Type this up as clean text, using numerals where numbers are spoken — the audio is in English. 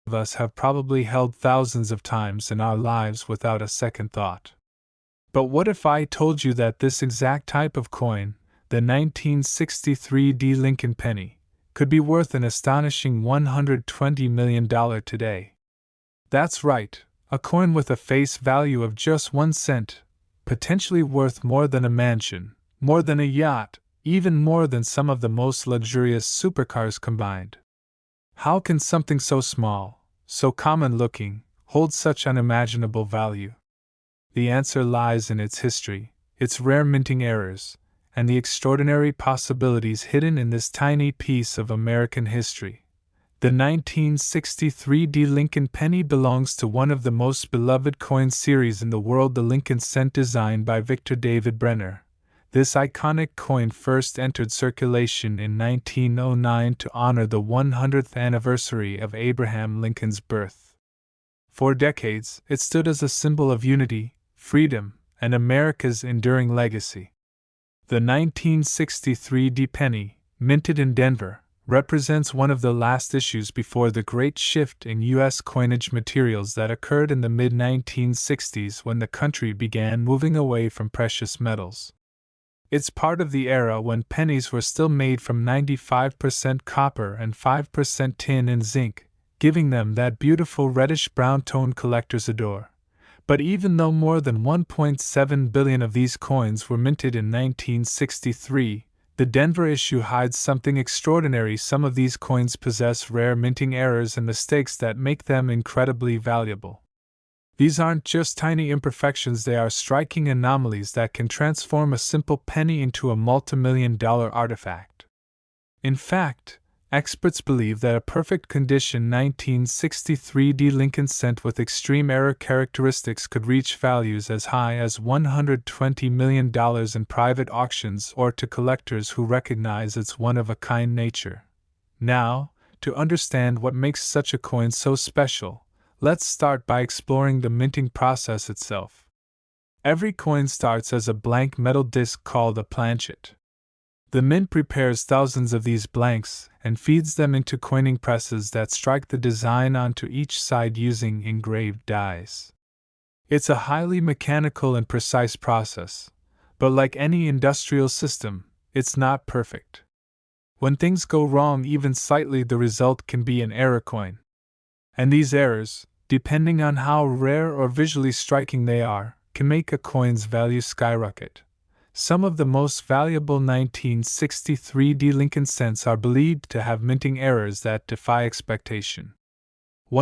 of us have probably held thousands of times in our lives without a second thought. But what if I told you that this exact type of coin, the 1963 D. Lincoln penny, could be worth an astonishing $120 million today? That's right, a coin with a face value of just 1 cent, potentially worth more than a mansion, more than a yacht, even more than some of the most luxurious supercars combined. How can something so small, so common-looking, hold such unimaginable value? The answer lies in its history, its rare minting errors, and the extraordinary possibilities hidden in this tiny piece of American history. The 1963 D. Lincoln penny belongs to one of the most beloved coin series in the world, the Lincoln cent, designed by Victor David Brenner. This iconic coin first entered circulation in 1909 to honor the 100th anniversary of Abraham Lincoln's birth. For decades, it stood as a symbol of unity, freedom, and America's enduring legacy. The 1963 D. penny, minted in Denver, represents one of the last issues before the great shift in U.S. coinage materials that occurred in the mid-1960s when the country began moving away from precious metals. It's part of the era when pennies were still made from 95% copper and 5% tin and zinc, giving them that beautiful reddish-brown tone collectors adore. But even though more than 1.7 billion of these coins were minted in 1963, the Denver issue hides something extraordinary. Some of these coins possess rare minting errors and mistakes that make them incredibly valuable. These aren't just tiny imperfections, they are striking anomalies that can transform a simple penny into a multimillion-dollar artifact. In fact, experts believe that a perfect condition 1963 D. Lincoln cent with extreme error characteristics could reach values as high as $120 million in private auctions or to collectors who recognize its one-of-a-kind nature. Now, to understand what makes such a coin so special, let's start by exploring the minting process itself. Every coin starts as a blank metal disc called a planchet. The mint prepares thousands of these blanks and feeds them into coining presses that strike the design onto each side using engraved dies. It's a highly mechanical and precise process, but like any industrial system, it's not perfect. When things go wrong even slightly, the result can be an error coin. And these errors, depending on how rare or visually striking they are, can make a coin's value skyrocket. Some of the most valuable 1963 D. Lincoln cents are believed to have minting errors that defy expectation.